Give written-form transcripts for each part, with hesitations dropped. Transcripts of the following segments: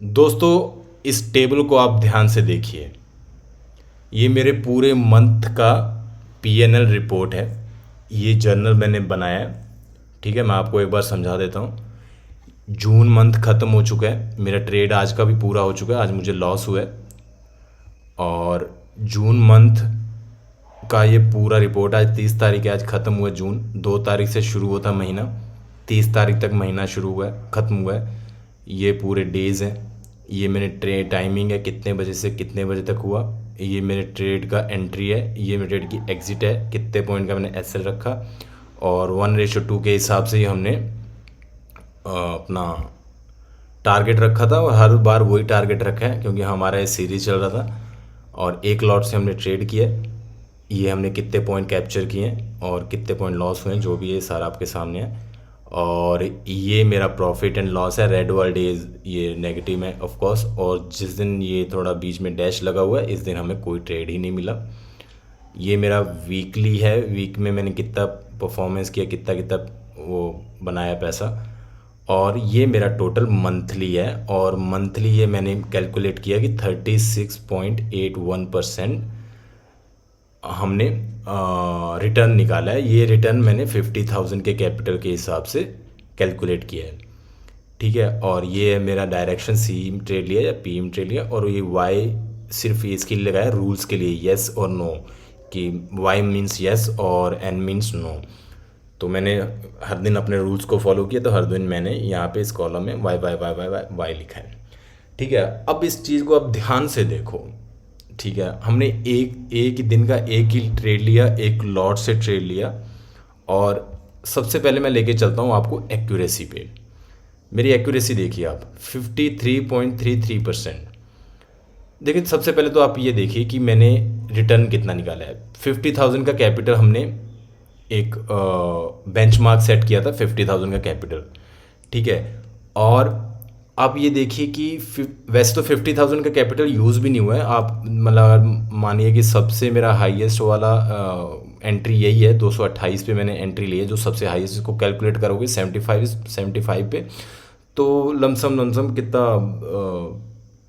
दोस्तों, इस टेबल को आप ध्यान से देखिए। ये मेरे पूरे मंथ का पीएनएल रिपोर्ट है। ये जर्नल मैंने बनाया है। ठीक है, मैं आपको एक बार समझा देता हूँ। जून मंथ ख़त्म हो चुका है, मेरा ट्रेड आज का भी पूरा हो चुका है। आज मुझे लॉस हुआ है। और जून मंथ का ये पूरा रिपोर्ट आज 30 तारीख है। आज ख़त्म हुआ जून। 2 तारीख से शुरू होता महीना, 30 तारीख तक महीना शुरू हुआ है, ख़त्म हुआ है। ये पूरे डेज़ हैं। ये मेरे ट्रेड टाइमिंग है, कितने बजे से कितने बजे तक हुआ। ये मेरे ट्रेड का एंट्री है, ये मेरे ट्रेड की एग्ज़िट है, कितने पॉइंट का मैंने एसएल रखा। और 1:2 के हिसाब से ही हमने अपना टारगेट रखा था। और हर बार वही टारगेट रखा है क्योंकि हमारा ये सीरीज चल रहा था। और एक लॉट से हमने ट्रेड किया। ये हमने कितने पॉइंट कैप्चर किए हैं और कितने पॉइंट लॉस हुए हैं, जो भी है सारा आपके सामने है। और ये मेरा प्रॉफिट एंड लॉस है। रेड वाले डेज ये नेगेटिव है ऑफ कोर्स। और जिस दिन ये थोड़ा बीच में डैश लगा हुआ है, इस दिन हमें कोई ट्रेड ही नहीं मिला। ये मेरा वीकली है। वीक में मैंने कितना परफॉर्मेंस किया, कितना कितना वो बनाया पैसा। और ये मेरा टोटल मंथली है। और मंथली ये मैंने कैलकुलेट किया कि 36.81% हमने रिटर्न निकाला है। ये रिटर्न मैंने 50,000 के कैपिटल के हिसाब से कैलकुलेट किया है। ठीक है, और ये है मेरा डायरेक्शन सी ट्रेड लिया या पीएम ट्रेड लिया। और ये वाई सिर्फ इसके लिए लगाया रूल्स के लिए, येस और नो, कि वाई मीन्स येस और एन मीन्स नो। तो मैंने हर दिन अपने रूल्स को फॉलो किया, तो हर दिन मैंने यहाँ पे इस कॉलम में Y Y Y Y Y Y लिखा है। ठीक है, अब इस चीज़ को आप ध्यान से देखो। ठीक है, हमने एक एक ही दिन का एक ही ट्रेड लिया, एक लॉट से ट्रेड लिया। और सबसे पहले मैं लेके चलता हूँ आपको एक्यूरेसी पे। मेरी एक्यूरेसी देखिए आप, 53.33%। देखिए, सबसे पहले तो आप ये देखिए कि मैंने रिटर्न कितना निकाला है। 50,000 का कैपिटल हमने एक बेंचमार्क सेट किया था, 50,000 का कैपिटल। ठीक है, और आप ये देखिए कि वैसे तो 50,000 का कैपिटल यूज़ भी नहीं हुआ है। आप मतलब मानिए कि सबसे मेरा हाईएस्ट वाला एंट्री यही है, 228 पे मैंने एंट्री ली है। जो सबसे हाईएस्ट, इसको कैलकुलेट करोगे 75 पे, तो लमसम कितना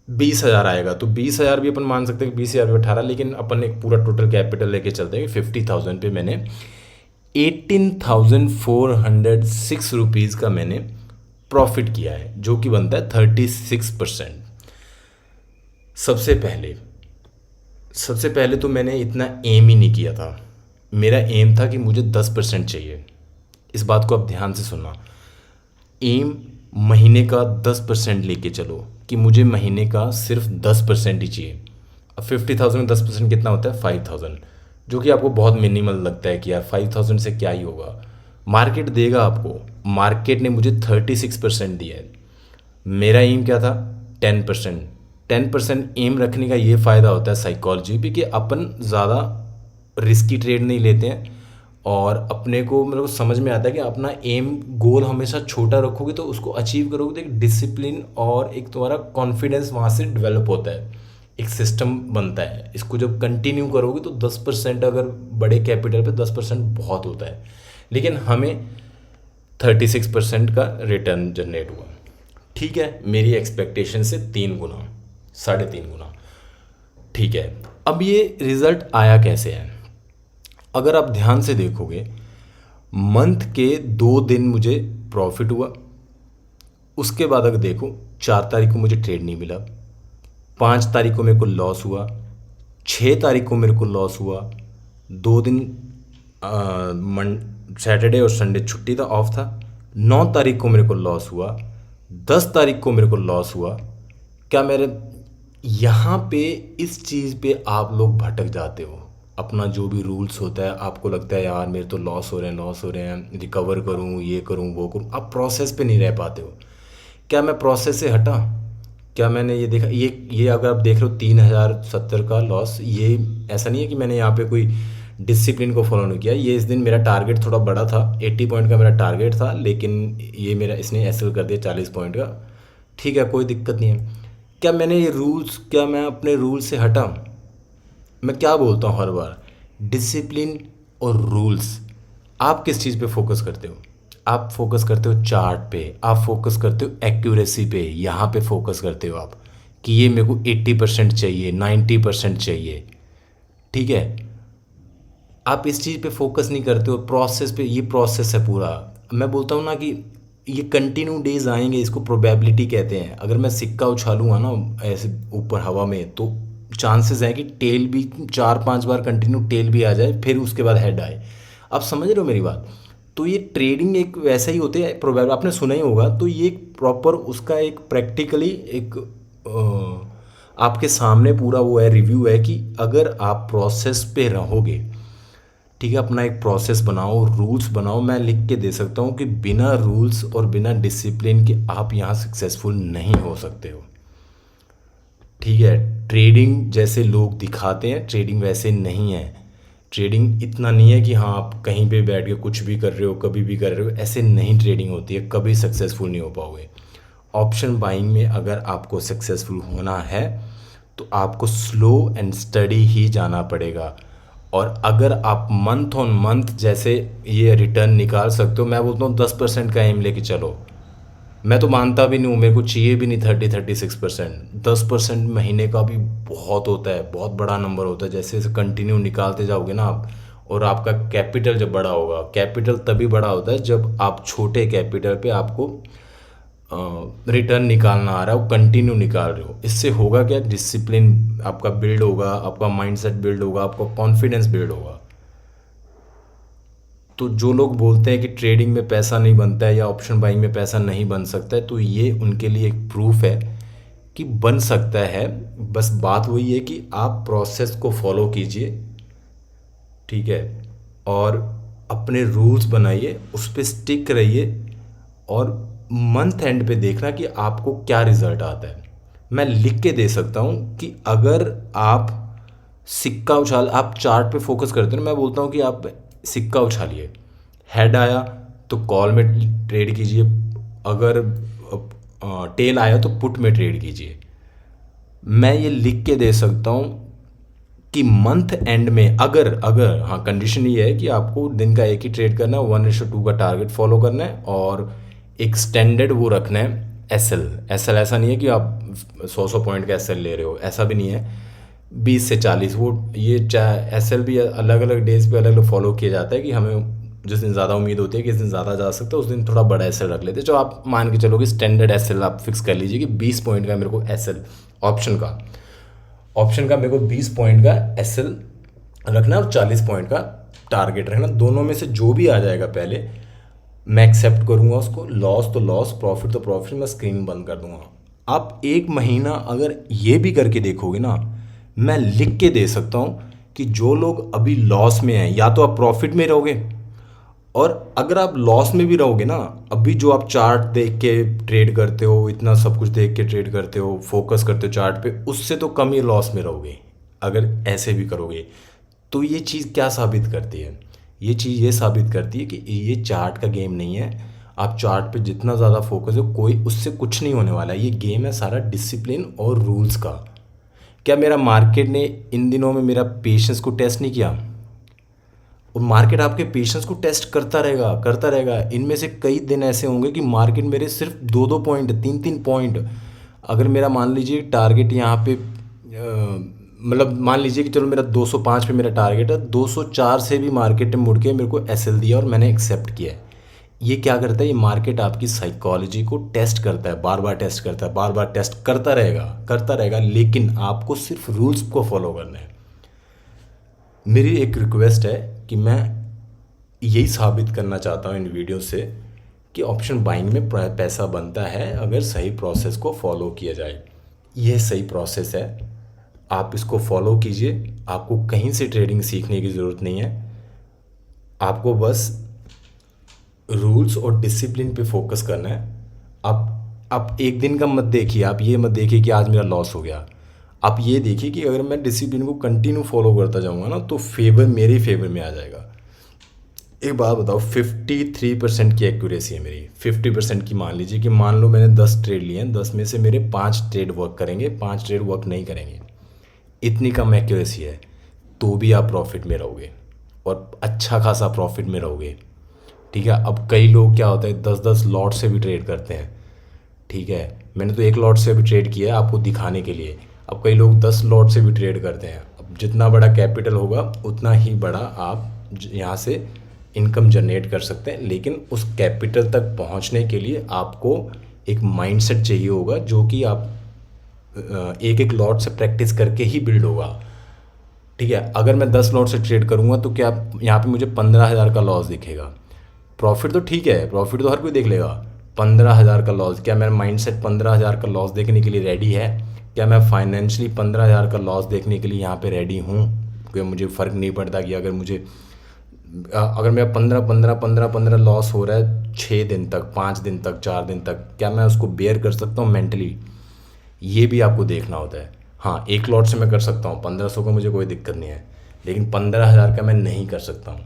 20,000 आएगा। तो 20,000 भी अपन मान सकते हैं कि 20,000 में 18, लेकिन अपन एक पूरा टोटल कैपिटल लेके चलते हैं। 50,000 पे मैंने 18,406 रुपीज़ का मैंने प्रॉफिट किया है, जो कि बनता है 36%। सबसे पहले तो मैंने इतना एम ही नहीं किया था। मेरा एम था कि मुझे 10% चाहिए। इस बात को आप ध्यान से सुनना। एम महीने का 10% लेके चलो, कि मुझे महीने का सिर्फ 10% ही चाहिए। अब 50,000 में 10% कितना होता है? 5,000, जो कि आपको बहुत मिनिमल लगता है कि यार 5,000 से क्या ही होगा। मार्केट देगा आपको। मार्केट ने मुझे 36% दिया है। मेरा एम क्या था? 10%। 10% एम रखने का ये फ़ायदा होता है साइकोलॉजी पे, कि अपन ज़्यादा रिस्की ट्रेड नहीं लेते हैं। और अपने को मतलब समझ में आता है कि अपना एम गोल हमेशा छोटा रखोगे तो उसको अचीव करोगे, तो एक डिसिप्लिन और एक तुम्हारा कॉन्फिडेंस वहाँ से डेवलप होता है, एक सिस्टम बनता है। इसको जब कंटिन्यू करोगे तो 10%, अगर बड़े कैपिटल पे 10% बहुत होता है। लेकिन हमें 36% का रिटर्न जनरेट हुआ। ठीक है, मेरी एक्सपेक्टेशन से 3 गुना, 3.5 गुना। ठीक है, अब ये रिज़ल्ट आया कैसे है? अगर आप ध्यान से देखोगे, मंथ के 2 दिन मुझे प्रॉफिट हुआ। उसके बाद अगर देखो, 4 तारीख को मुझे ट्रेड नहीं मिला, 5 तारीख को मेरे को लॉस हुआ, 6 तारीख को मेरे को लॉस हुआ। 2 दिन सैटरडे और संडे छुट्टी था, ऑफ था। 9 तारीख को मेरे को लॉस हुआ, 10 तारीख को मेरे को लॉस हुआ। क्या मेरे यहाँ पे इस चीज़ पे आप लोग भटक जाते हो। अपना जो भी रूल्स होता है, आपको लगता है यार मेरे तो लॉस हो रहे हैं, रिकवर करूँ, ये करूँ, वो करूँ। आप प्रोसेस पे नहीं रह पाते हो। क्या मैं प्रोसेस से हटा? क्या मैंने ये देखा, ये अगर आप देख रहे हो 3,070 का लॉस, ये ऐसा नहीं है कि मैंने यहाँ पे कोई डिसिप्लिन को फॉलो नहीं किया। ये इस दिन मेरा टारगेट थोड़ा बड़ा था, 80 पॉइंट का मेरा टारगेट था, लेकिन ये मेरा इसने एसएल कर दिया 40 पॉइंट का। ठीक है, कोई दिक्कत नहीं है। क्या मैंने ये रूल्स, क्या मैं अपने रूल से हटा? मैं क्या बोलता हूँ हर बार, डिसिप्लिन और रूल्स। आप किस चीज़ पे फोकस करते हो? आप फोकस करते हो चार्ट पे, आप फोकस करते हो एक्यूरेसी पे, यहाँ पे फोकस करते हो आप कि ये मेरे को 80% चाहिए, 90% चाहिए, ठीक है। आप इस चीज़ पे फोकस नहीं करते हो, प्रोसेस पे। ये प्रोसेस है पूरा। मैं बोलता हूँ ना कि ये कंटिन्यू डेज आएंगे, इसको प्रोबेबिलिटी कहते हैं। अगर मैं सिक्का उछालूंगा ना ऐसे ऊपर हवा में, तो चांसेस है कि टेल भी 4-5 बार कंटिन्यू टेल भी आ जाए, फिर उसके बाद हेड आए। आप समझ रहे हो मेरी बात? तो ये ट्रेडिंग एक वैसा ही होते हैं, प्रोबेबल आपने सुना ही होगा। तो ये एक प्रॉपर उसका एक प्रैक्टिकली एक आपके सामने पूरा वो है, रिव्यू है कि अगर आप प्रोसेस पे रहोगे, ठीक है, अपना एक प्रोसेस बनाओ, रूल्स बनाओ। मैं लिख के दे सकता हूँ कि बिना रूल्स और बिना डिसिप्लिन के आप यहाँ सक्सेसफुल नहीं हो सकते हो, ठीक है। ट्रेडिंग जैसे लोग दिखाते हैं, ट्रेडिंग वैसे नहीं है। ट्रेडिंग इतना नहीं है कि हाँ आप कहीं पे बैठ के कुछ भी कर रहे हो, कभी भी कर रहे हो, ऐसे नहीं ट्रेडिंग होती है। कभी सक्सेसफुल नहीं हो पाओगे। ऑप्शन बाइंग में अगर आपको सक्सेसफुल होना है तो आपको स्लो एंड स्टडी ही जाना पड़ेगा। और अगर आप मंथ ऑन मंथ जैसे ये रिटर्न निकाल सकते हो, मैं बोलता हूँ 10% का एम लेके चलो। मैं तो मानता भी नहीं हूँ, मेरे को चाहिए भी नहीं 36%। 10% महीने का भी बहुत होता है, बहुत बड़ा नंबर होता है। जैसे जैसे कंटिन्यू निकालते जाओगे ना आप, और आपका कैपिटल जब बड़ा होगा, कैपिटल तभी बड़ा होता है जब आप छोटे कैपिटल पे आपको रिटर्न निकालना आ रहा है, वो कंटिन्यू निकाल रहे हो। इससे होगा क्या, डिसिप्लिन आपका बिल्ड होगा, आपका माइंडसेट बिल्ड होगा, आपका कॉन्फिडेंस बिल्ड होगा। तो जो लोग बोलते हैं कि ट्रेडिंग में पैसा नहीं बनता है या ऑप्शन बाइंग में पैसा नहीं बन सकता है, तो ये उनके लिए एक प्रूफ है कि बन सकता है। बस बात वही है कि आप प्रोसेस को फॉलो कीजिए, ठीक है, और अपने रूल्स बनाइए, उस पर स्टिक रहिए, और मंथ एंड पे देखना कि आपको क्या रिजल्ट आता है। मैं लिख के दे सकता हूँ कि अगर आप सिक्का उछाल, आप चार्ट पे फोकस करते हो ना, मैं बोलता हूँ कि आप सिक्का उछालिए, हेड आया तो कॉल में ट्रेड कीजिए, अगर टेल आया तो पुट में ट्रेड कीजिए। मैं ये लिख के दे सकता हूँ कि मंथ एंड में अगर अगर हाँ, कंडीशन ये है कि आपको दिन का एक ही ट्रेड करना है, 1:2 का टारगेट फॉलो करना है, और एक स्टैंडर्ड वो रखना है। एस एल ऐसा नहीं है कि आप 100 पॉइंट का एस एल ले रहे हो, ऐसा भी नहीं है। 20 से 40 वो ये एस एल भी अलग अलग डेज पे अलग अलग फॉलो किया जाता है कि हमें जिस दिन ज़्यादा उम्मीद होती है कि इस दिन ज़्यादा जा सकता है, उस दिन थोड़ा बड़ा एस एल रख लेते हैं। जो आप मान के चलो कि स्टैंडर्ड एस एल आप फिक्स कर लीजिए कि 20 पॉइंट का मेरे को एस एल ऑप्शन का मेरे को 20 पॉइंट का एस एल रखना है और 40 पॉइंट का टारगेट रखना। दोनों में से जो भी आ जाएगा पहले मैं एक्सेप्ट करूँगा उसको। लॉस तो लॉस, प्रॉफिट तो प्रॉफिट, मैं स्क्रीन बंद कर दूंगा। आप 1 महीना अगर ये भी करके देखोगे ना, मैं लिख के दे सकता हूँ कि जो लोग अभी लॉस में हैं, या तो आप प्रॉफिट में रहोगे, और अगर आप लॉस में भी रहोगे ना, अभी जो आप चार्ट देख के ट्रेड करते हो, इतना सब कुछ देख के ट्रेड करते हो, फोकस करते हो चार्ट पे, उससे तो कम ही लॉस में रहोगे अगर ऐसे भी करोगे। तो ये चीज़ क्या साबित करती है? ये चीज़ ये साबित करती है कि ये चार्ट का गेम नहीं है। आप चार्ट पे जितना ज़्यादा फोकस हो, कोई उससे कुछ नहीं होने वाला है। ये गेम है सारा डिसिप्लिन और रूल्स का। क्या मेरा मार्केट ने इन दिनों में मेरा पेशेंस को टेस्ट नहीं किया? और मार्केट आपके पेशेंस को टेस्ट करता रहेगा, करता रहेगा। इनमें से कई दिन ऐसे होंगे कि मार्केट मेरे सिर्फ 2-2 पॉइंट, 3-3 पॉइंट, अगर मेरा मान लीजिए टारगेट यहाँ पे मतलब मान लीजिए कि चलो मेरा 205 पे मेरा टारगेट है, 204 से भी मार्केट ने मुड़ के मेरे को एस एल दिया और मैंने एक्सेप्ट किया है। ये क्या करता है? ये मार्केट आपकी साइकोलॉजी को टेस्ट करता है, बार बार टेस्ट करता है, बार बार टेस्ट करता रहेगा, करता रहेगा। लेकिन आपको सिर्फ रूल्स को फॉलो करना है। मेरी एक रिक्वेस्ट है कि मैं यही साबित करना चाहता हूँ इन वीडियो से कि ऑप्शन बाइंग में पैसा बनता है अगर सही प्रोसेस को फॉलो किया जाए। यह सही प्रोसेस है, आप इसको फॉलो कीजिए। आपको कहीं से ट्रेडिंग सीखने की ज़रूरत नहीं है, आपको बस रूल्स और डिसिप्लिन पे फोकस करना है। आप एक दिन का मत देखिए, आप ये मत देखिए कि आज मेरा लॉस हो गया। आप ये देखिए कि अगर मैं डिसिप्लिन को कंटिन्यू फॉलो करता जाऊंगा ना, तो फेवर मेरे फेवर में आ जाएगा। एक बात बताओ, 53% की एक्यूरेसी है मेरी। 50% की मान लीजिए कि मान लो मैंने 10 ट्रेड लिए हैं, 10 में से मेरे 5 ट्रेड वर्क करेंगे, 5 ट्रेड वर्क नहीं करेंगे। इतनी कम एक्यूरेसी है, तो भी आप प्रॉफिट में रहोगे और अच्छा खासा प्रॉफिट में रहोगे। ठीक है। अब कई लोग क्या होता है 10-10 लॉट से भी ट्रेड करते हैं, ठीक है। मैंने तो एक लॉट से भी ट्रेड किया है आपको दिखाने के लिए। अब कई लोग 10 लॉट से भी ट्रेड करते हैं। अब जितना बड़ा कैपिटल होगा उतना ही बड़ा आप यहाँ से इनकम जनरेट कर सकते हैं, लेकिन उस कैपिटल तक पहुँचने के लिए आपको एक माइंडसेट चाहिए होगा, जो कि आप एक एक लॉट से प्रैक्टिस करके ही बिल्ड होगा, ठीक है। अगर मैं 10 लॉट से ट्रेड करूँगा तो क्या यहाँ पे मुझे 15,000 का लॉस दिखेगा। प्रॉफिट तो ठीक है, प्रॉफिट तो हर कोई देख लेगा। 15,000 का लॉस, क्या मेरा माइंडसेट 15,000 का लॉस देखने के लिए रेडी है? क्या मैं फाइनेंशियली 15,000 का लॉस देखने के लिए यहाँ पे रेडी हूँ? क्योंकि मुझे फ़र्क नहीं पड़ता कि अगर मेरा 15 लॉस हो रहा है 6 दिन तक, 5 दिन तक, 4 दिन तक, क्या मैं उसको बेयर कर सकता हूँ मेंटली? ये भी आपको देखना होता है। हाँ, एक लॉट से मैं कर सकता हूँ 1500 का, मुझे कोई दिक्कत नहीं है, लेकिन 15,000 का मैं नहीं कर सकता हूँ।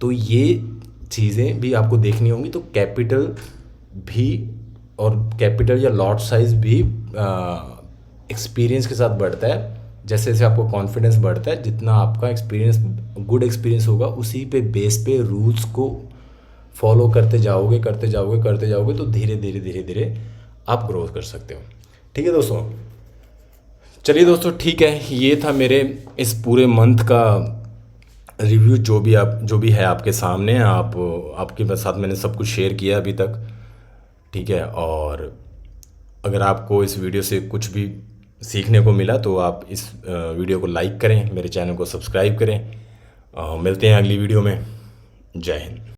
तो ये चीज़ें भी आपको देखनी होंगी। तो कैपिटल भी, और कैपिटल या लॉट साइज़ भी एक्सपीरियंस के साथ बढ़ता है। जैसे जैसे आपको कॉन्फिडेंस बढ़ता है, जितना आपका एक्सपीरियंस गुड एक्सपीरियंस होगा, उसी पे बेस पे रूल्स को फॉलो करते जाओगे करते जाओगे करते जाओगे, तो धीरे धीरे धीरे धीरे आप ग्रोथ कर सकते हो। ठीक है दोस्तों, चलिए दोस्तों, ठीक है, ये था मेरे इस पूरे मंथ का रिव्यू। जो भी है आपके सामने, आपके साथ मैंने सब कुछ शेयर किया अभी तक, ठीक है। और अगर आपको इस वीडियो से कुछ भी सीखने को मिला तो आप इस वीडियो को लाइक करें, मेरे चैनल को सब्सक्राइब करें। मिलते हैं अगली वीडियो में। जय हिंद।